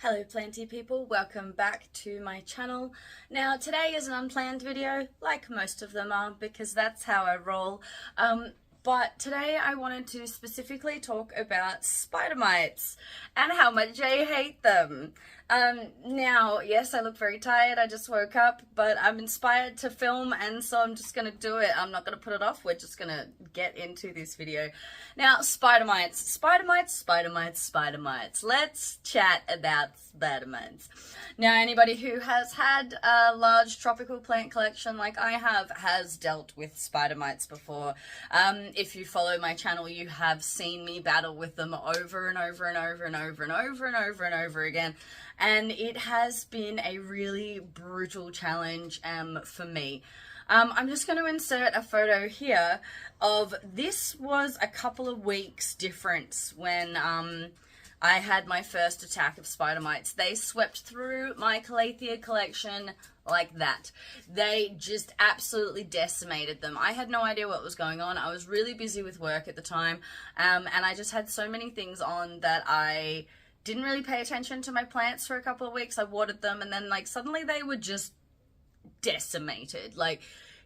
Hello planty people, welcome back to my channel. Now today is an unplanned video, like most of them are, because that's how I roll. But today I wanted to specifically talk about spider mites and how much I hate them. Now, yes, I look very tired, I just woke up, but I'm inspired to film, and so I'm just gonna do it. I'm not gonna put it off, we're just gonna get into this video. Now, spider mites. Spider mites, spider mites, spider mites. Let's chat about spider mites. Now, anybody who has had a large tropical plant collection like I have has dealt with spider mites before. If you follow my channel, you have seen me battle with them over and over and over and over and over and over and over again. And it has been a really brutal challenge for me. I'm just going to insert a photo here of this was a couple of weeks difference when I had my first attack of spider mites. They swept through my Calathea collection like that. They just absolutely decimated them. I had no idea what was going on. I was really busy with work at the time, and I just had so many things on that I didn't really pay attention to my plants for a couple of weeks. I watered them, and then like suddenly they were just decimated. Like,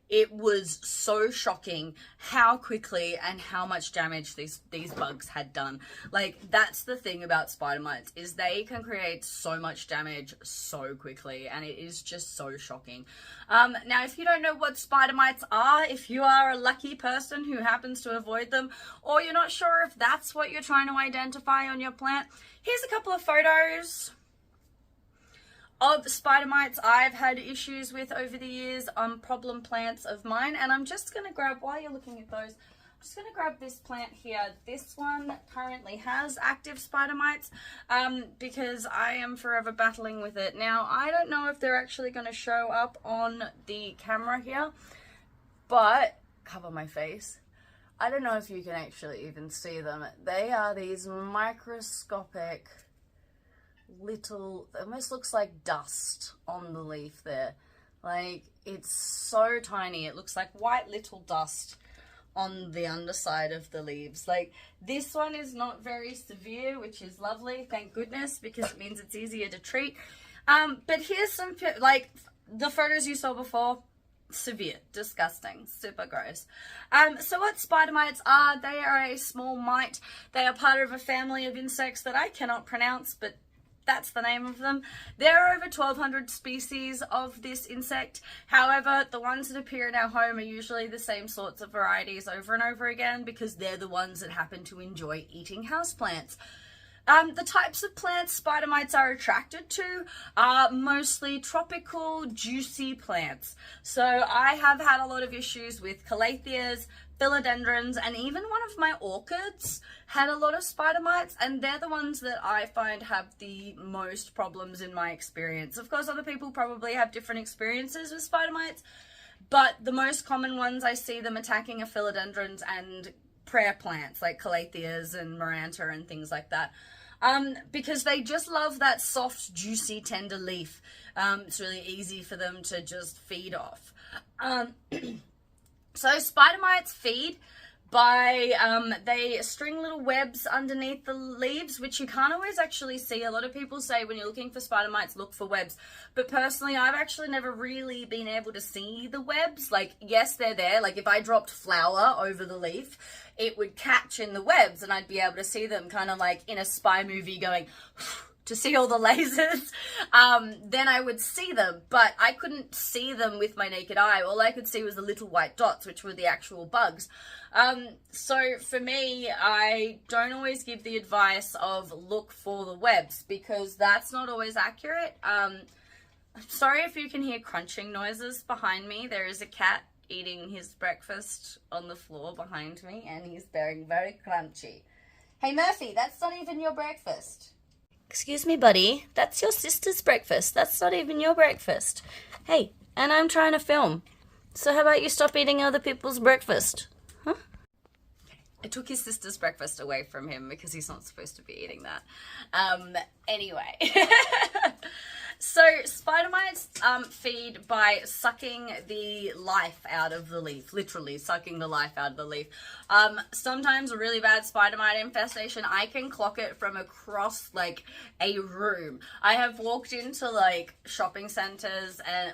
it was so shocking how quickly and how much damage these bugs had done. Like, that's the thing about spider mites, is they can create so much damage so quickly, and it is just so shocking. Now, if you don't know what spider mites are, if you are a lucky person who happens to avoid them, or you're not sure if that's what you're trying to identify on your plant, here's a couple of photos of spider mites I've had issues with over the years on problem plants of mine. And I'm just going to grab, while you're looking at those, I'm just going to grab this plant here. This one currently has active spider mites because I am forever battling with it. Now, I don't know if they're actually going to show up on the camera here, but cover my face. I don't know if you can actually even see them. They are these microscopic little, almost looks like dust on the leaf there. Like, it's so tiny. It looks like white little dust on the underside of the leaves. Like, this one is not very severe, which is lovely, thank goodness, because it means it's easier to treat. But here's some, like, the photos you saw before. Severe, disgusting, super gross. So what spider mites are, they are a small mite. They are part of a family of insects that I cannot pronounce, but that's the name of them. There are over 1,200 species of this insect. However, the ones that appear in our home are usually the same sorts of varieties over and over again because they're the ones that happen to enjoy eating houseplants. The types of plants spider mites are attracted to are mostly tropical, juicy plants. So I have had a lot of issues with calatheas, philodendrons, and even one of my orchids had a lot of spider mites, and they're the ones that I find have the most problems in my experience. Of course, other people probably have different experiences with spider mites, but the most common ones I see them attacking are philodendrons and prayer plants like calatheas and maranta and things like that. Because they just love that soft, juicy, tender leaf. It's really easy for them to just feed off. So spider mites feed by, they string little webs underneath the leaves, which you can't always actually see. A lot of people say when you're looking for spider mites, look for webs. But personally, I've actually never really been able to see the webs. Like, yes, they're there. Like, if I dropped flour over the leaf, it would catch in the webs and I'd be able to see them, kind of like in a spy movie going to see all the lasers. Then I would see them, but I couldn't see them with my naked eye. All I could see was the little white dots, which were the actual bugs. So for me, I don't always give the advice of look for the webs because that's not always accurate. I'm sorry if you can hear crunching noises behind me. There is a cat eating his breakfast on the floor behind me, and he's being very crunchy. Hey Murphy, that's not even your breakfast. Excuse me, buddy. That's your sister's breakfast. That's not even your breakfast. Hey, and I'm trying to film. So how about you stop eating other people's breakfast? Huh? I took his sister's breakfast away from him because he's not supposed to be eating that. Anyway. So spider mites feed by sucking the life out of the leaf, literally sucking the life out of the leaf. Sometimes a really bad spider mite infestation, I can clock it from across like a room. I have walked into like shopping centers and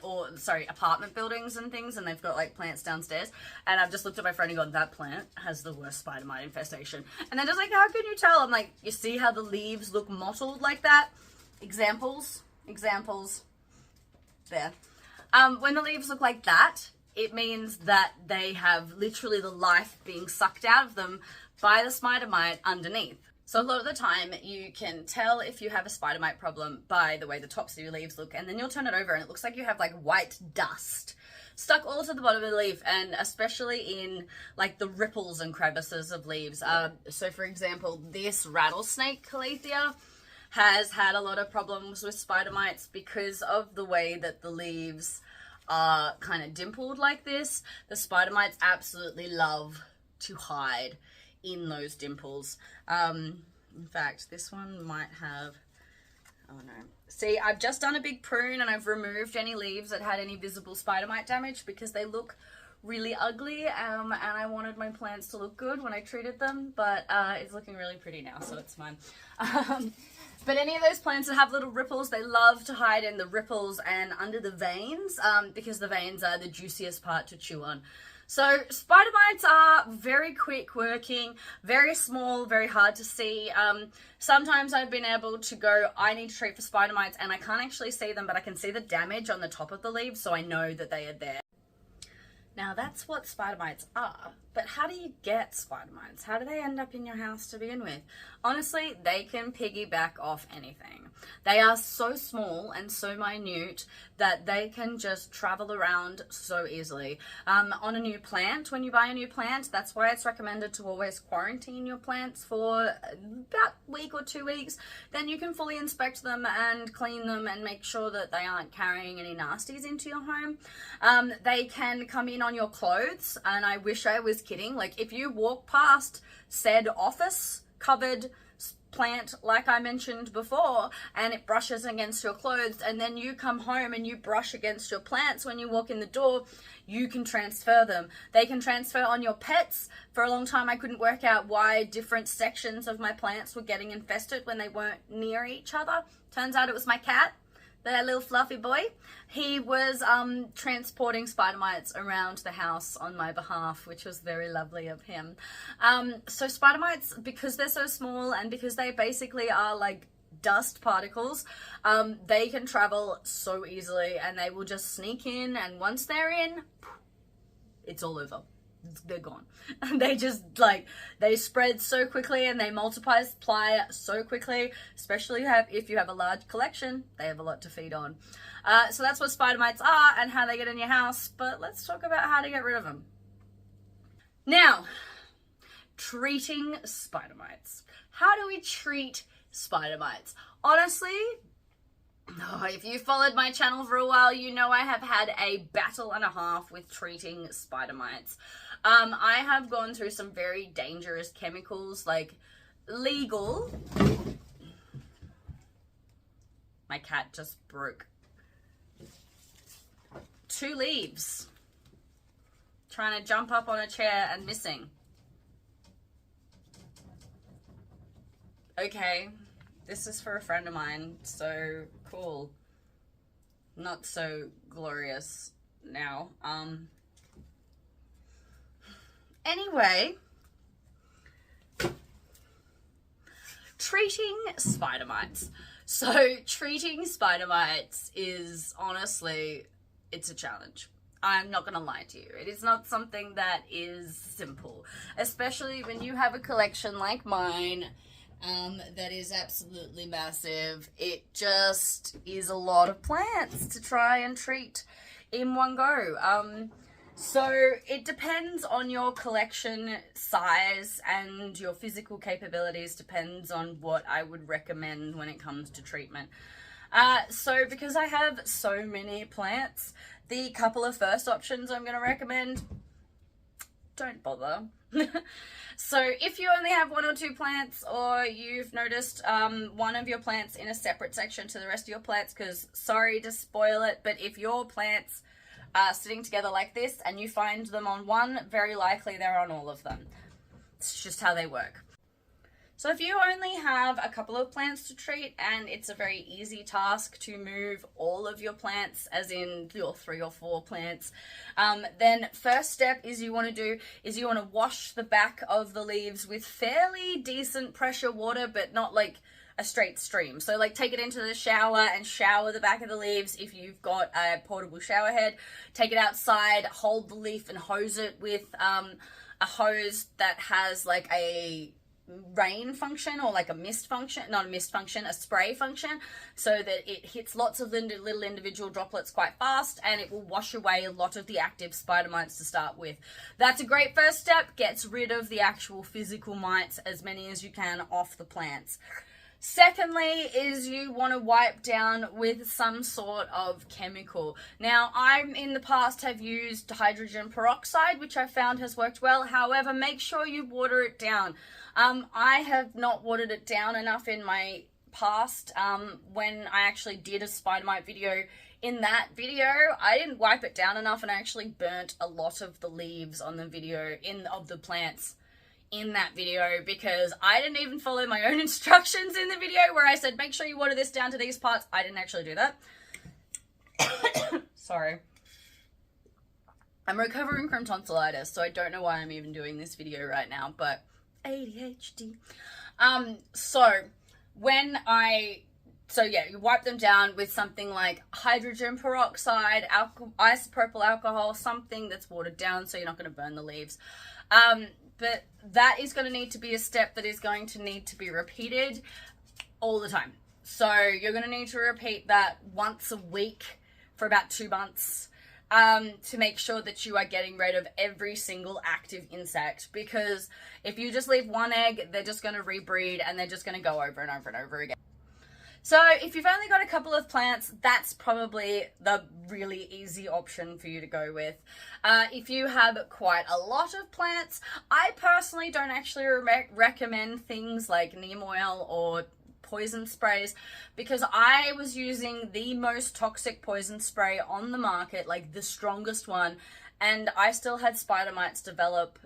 apartment buildings and things, and they've got like plants downstairs, and I've just looked at my friend and gone, that plant has the worst spider mite infestation. And they're just like, how can you tell? I'm like, you see how the leaves look mottled like that? Examples there. When the leaves look like that, it means that they have literally the life being sucked out of them by the spider mite underneath. So a lot of the time you can tell if you have a spider mite problem by the way the tops of your leaves look, and then you'll turn it over and it looks like you have like white dust stuck all to the bottom of the leaf, and especially in like the ripples and crevices of leaves. So for example, this rattlesnake calathea has had a lot of problems with spider mites because of the way that the leaves are kind of dimpled like this. The spider mites absolutely love to hide in those dimples. In fact, this one might have, oh no. See, I've just done a big prune and I've removed any leaves that had any visible spider mite damage because they look really ugly, and I wanted my plants to look good when I treated them, but it's looking really pretty now, so it's fine. But any of those plants that have little ripples, they love to hide in the ripples and under the veins, because the veins are the juiciest part to chew on. So spider mites are very quick working, very small, very hard to see. Sometimes I've been able to go, I need to treat for spider mites, and I can't actually see them, but I can see the damage on the top of the leaves, so I know that they are there. Now that's what spider mites are, but how do you get spider mites? How do they end up in your house to begin with? Honestly, they can piggyback off anything. They are so small and so minute that they can just travel around so easily. On a new plant, when you buy a new plant, that's why it's recommended to always quarantine your plants for about a week or 2 weeks. Then you can fully inspect them and clean them and make sure that they aren't carrying any nasties into your home. They can come in on your clothes, and I wish I was kidding. Like if you walk past said office covered plant like I mentioned before and it brushes against your clothes, and then you come home and you brush against your plants when you walk in the door, you can transfer them. They can transfer on your pets. For a long time I couldn't work out why different sections of my plants were getting infested when they weren't near each other. Turns out it was my cat, that little fluffy boy. He was transporting spider mites around the house on my behalf, which was very lovely of him. So spider mites, because they're so small and because they basically are like dust particles, they can travel so easily, and they will just sneak in, and once they're in, it's all over. They're gone. They just they spread so quickly and they multiply so quickly, especially if you have a large collection. They have a lot to feed on. So that's what spider mites are and how they get in your house, but let's talk about how to get rid of them. Now, treating spider mites. How do we treat spider mites? Honestly, if you followed my channel for a while, you know I have had a battle and a half with treating spider mites. I have gone through some very dangerous chemicals, like legal. My cat just broke 2 leaves trying to jump up on a chair and missing. Okay, this is for a friend of mine, so cool. Not so glorious now. Anyway, treating spider mites. So treating spider mites is honestly, it's a challenge. I'm not gonna lie to you. It is not something that is simple, especially when you have a collection like mine that is absolutely massive. It just is a lot of plants to try and treat in one go. So it depends on your collection size, and your physical capabilities depends on what I would recommend when it comes to treatment. So because I have so many plants, the couple of first options I'm going to recommend, don't bother. So if you only have 1 or 2 plants, or you've noticed one of your plants in a separate section to the rest of your plants, because sorry to spoil it, but if your plants are sitting together like this and you find them on one, very likely they're on all of them. It's just how they work. So if you only have a couple of plants to treat, and it's a very easy task to move all of your plants, as in your 3 or 4 plants, then first step you want to wash the back of the leaves with fairly decent pressure water, but not like a straight stream. So like take it into the shower and shower the back of the leaves. If you've got a portable shower head, take it outside, hold the leaf and hose it with a hose that has like a rain function, or like a mist function, not a mist function, a spray function, so that it hits lots of little individual droplets quite fast, and it will wash away a lot of the active spider mites to start with. That's a great first step, gets rid of the actual physical mites, as many as you can, off the plants. Secondly is you want to wipe down with some sort of chemical. Now, in the past have used hydrogen peroxide, which I found has worked well. However, make sure you water it down. I have not watered it down enough in my past. When I actually did a spider mite video, in that video, I didn't wipe it down enough, and I actually burnt a lot of the leaves on the video of the plants in that video, because I didn't even follow my own instructions in the video where I said make sure you water this down to these parts. I didn't actually do that. Sorry. I'm recovering from tonsillitis, so I don't know why I'm even doing this video right now, but ADHD. So you wipe them down with something like hydrogen peroxide, isopropyl alcohol, something that's watered down so you're not going to burn the leaves. But that is going to need to be a step that is going to need to be repeated all the time. So you're going to need to repeat that once a week for about 2 months to make sure that you are getting rid of every single active insect. Because if you just leave one egg, they're just going to rebreed, and they're just going to go over and over and over again. So if you've only got a couple of plants, that's probably the really easy option for you to go with. If you have quite a lot of plants, I personally don't actually recommend things like neem oil or poison sprays, because I was using the most toxic poison spray on the market, like the strongest one, and I still had spider mites develop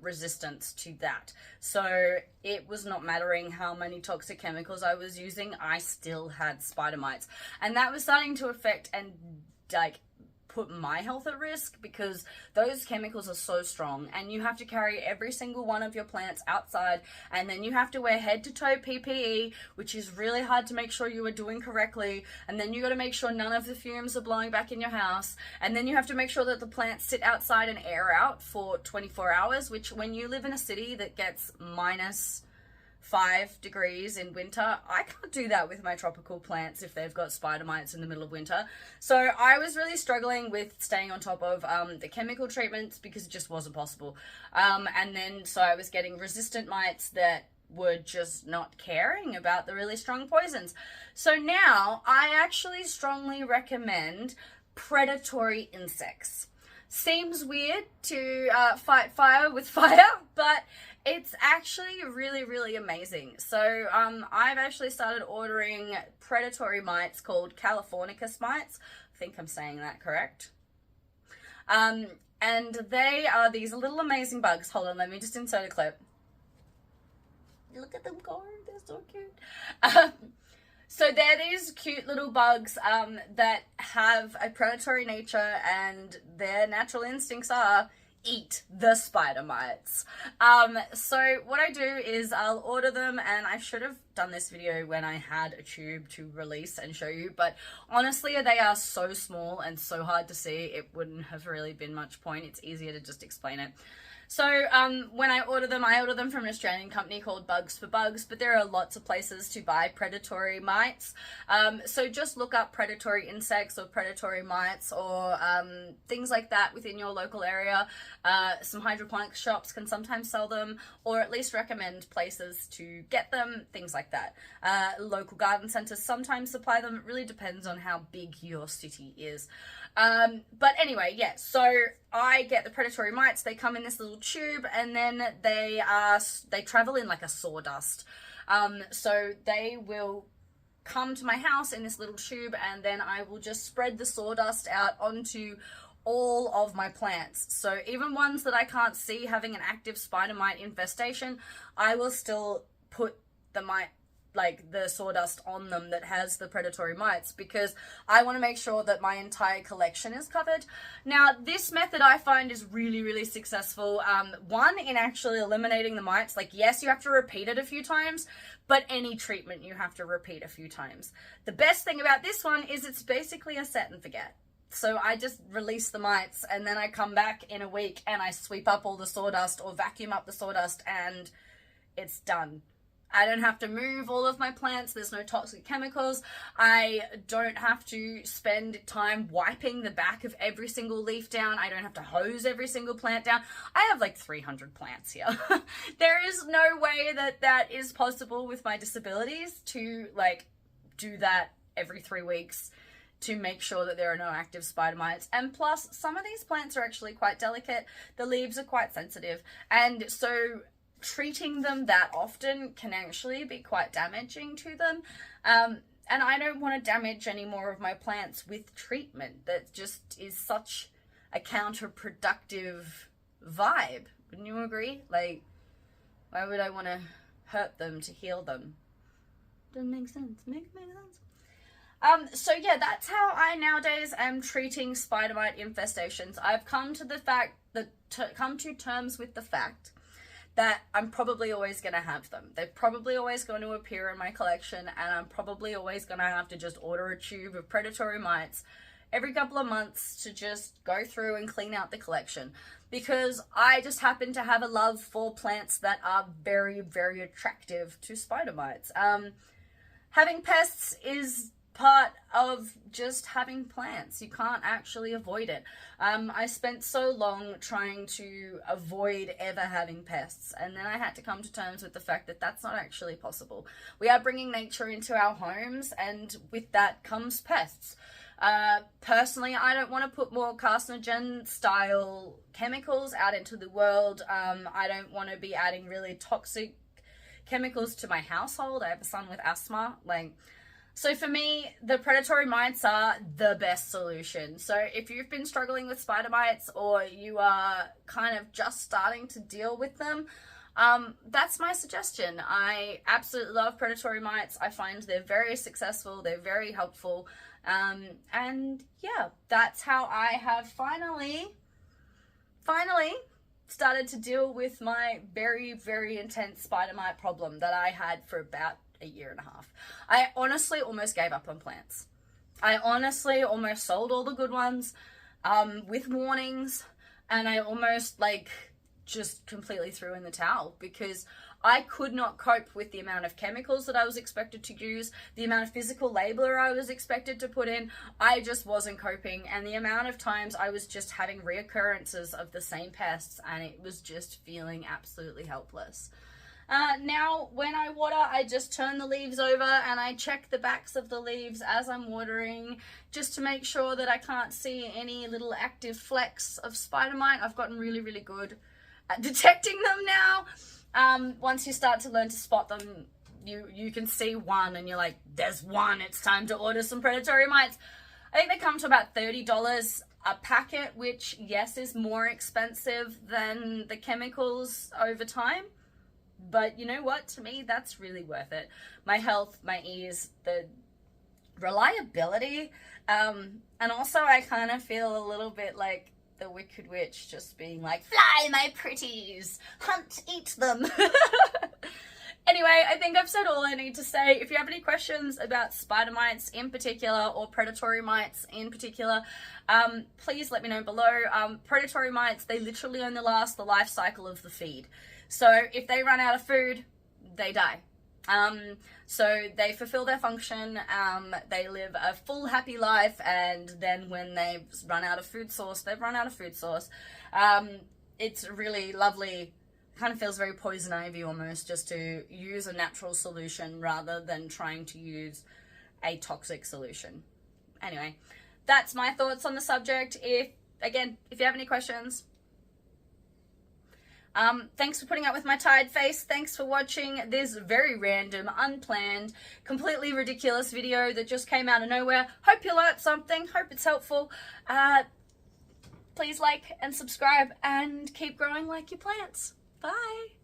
resistance to that. So it was not mattering how many toxic chemicals I was using, I still had spider mites. And that was starting to affect and like put my health at risk, because those chemicals are so strong, and you have to carry every single one of your plants outside, and then you have to wear head to toe PPE, which is really hard to make sure you are doing correctly, and then you got to make sure none of the fumes are blowing back in your house, and then you have to make sure that the plants sit outside and air out for 24 hours, which when you live in a city that gets -5 degrees in winter, I can't do that with my tropical plants if they've got spider mites in the middle of winter. So I was really struggling with staying on top of the chemical treatments, because it just wasn't possible. And then so I was getting resistant mites that were just not caring about the really strong poisons. So now I actually strongly recommend predatory insects. Seems weird to fight fire with fire, but it's actually really, really amazing. So I've actually started ordering predatory mites called Californicus mites. I think I'm saying that correct. And they are these little amazing bugs. Hold on, let me just insert a clip. Look at them go, they're so cute. So they're these cute little bugs that have a predatory nature, and their natural instincts are eat the spider mites. So what I do is I'll order them, and I should have done this video when I had a tube to release and show you, but honestly they are so small and so hard to see, it wouldn't have really been much point. It's easier to just explain it. So when I order them from an Australian company called Bugs for Bugs, but there are lots of places to buy predatory mites. So just look up predatory insects or predatory mites or things like that within your local area. Some hydroponics shops can sometimes sell them, or at least recommend places to get them, things like that. Local garden centers sometimes supply them. It really depends on how big your city is. But anyway, yeah, so I get the predatory mites. They come in this little tube, and then they travel in like a sawdust. So they will come to my house in this little tube, and then I will just spread the sawdust out onto all of my plants. So even ones that I can't see having an active spider mite infestation, I will still put the sawdust on them that has the predatory mites, because I want to make sure that my entire collection is covered. Now, this method I find is really, really successful. One, in actually eliminating the mites. Like, yes, you have to repeat it a few times, but any treatment you have to repeat a few times. The best thing about this one is it's basically a set and forget. So I just release the mites, and then I come back in a week and I sweep up all the sawdust or vacuum up the sawdust, and it's done. I don't have to move all of my plants. There's no toxic chemicals. I don't have to spend time wiping the back of every single leaf down. I don't have to hose every single plant down. I have like 300 plants here. There is no way that that is possible with my disabilities to like do that every 3 weeks to make sure that there are no active spider mites. And plus, some of these plants are actually quite delicate. The leaves are quite sensitive. And so treating them that often can actually be quite damaging to them. And I don't want to damage any more of my plants with treatment. That just is such a counterproductive vibe. Wouldn't you agree? Like, why would I want to hurt them to heal them? Doesn't make sense. Make sense. So yeah, that's how I nowadays am treating spider mite infestations. I've come to come to terms with the fact that I'm probably always going to have them. They're probably always going to appear in my collection, and I'm probably always going to have to just order a tube of predatory mites every couple of months to just go through and clean out the collection, because I just happen to have a love for plants that are very, very attractive to spider mites. Having pests is part of just having plants. You can't actually avoid it. I spent so long trying to avoid ever having pests, and then I had to come to terms with the fact that that's not actually possible. We are bringing nature into our homes, and with that comes pests. Personally, I don't want to put more carcinogen style chemicals out into the world. I don't want to be adding really toxic chemicals to my household. I have a son with asthma. So for me, the predatory mites are the best solution. So if you've been struggling with spider mites, or you are kind of just starting to deal with them, that's my suggestion. I absolutely love predatory mites. I find they're very successful. They're very helpful. And yeah, that's how I have finally started to deal with my very, very intense spider mite problem that I had for about a year and a half. I honestly almost gave up on plants. I honestly almost sold all the good ones with warnings, and I almost just completely threw in the towel, because I could not cope with the amount of chemicals that I was expected to use, the amount of physical labor I was expected to put in. I just wasn't coping, and the amount of times I was just having reoccurrences of the same pests, and it was just feeling absolutely helpless. Now, when I water, I just turn the leaves over and I check the backs of the leaves as I'm watering, just to make sure that I can't see any little active flecks of spider mite. I've gotten really, really good at detecting them now. Once you start to learn to spot them, you can see one and you're like, there's one, it's time to order some predatory mites. I think they come to about $30 a packet, which, yes, is more expensive than the chemicals over time. But you know what? To me, that's really worth it. My health, my ease, the reliability, and also I kind of feel a little bit like the Wicked Witch, just being like, fly, my pretties, hunt, eat them. Anyway, I think I've said all I need to say. If you have any questions about spider mites in particular, or predatory mites in particular, please let me know below. Predatory mites, they literally only last the life cycle of the feed. So if they run out of food, they die. So they fulfill their function, they live a full happy life, and then when they run out of food source, they've run out of food source. It's really lovely, kind of feels very poison ivy almost, just to use a natural solution rather than trying to use a toxic solution. Anyway, that's my thoughts on the subject. If again, if you have any questions. Thanks for putting up with my tired face. Thanks for watching this very random, unplanned, completely ridiculous video that just came out of nowhere. Hope you learnt something. Hope it's helpful. Please like and subscribe and keep growing like your plants. Bye.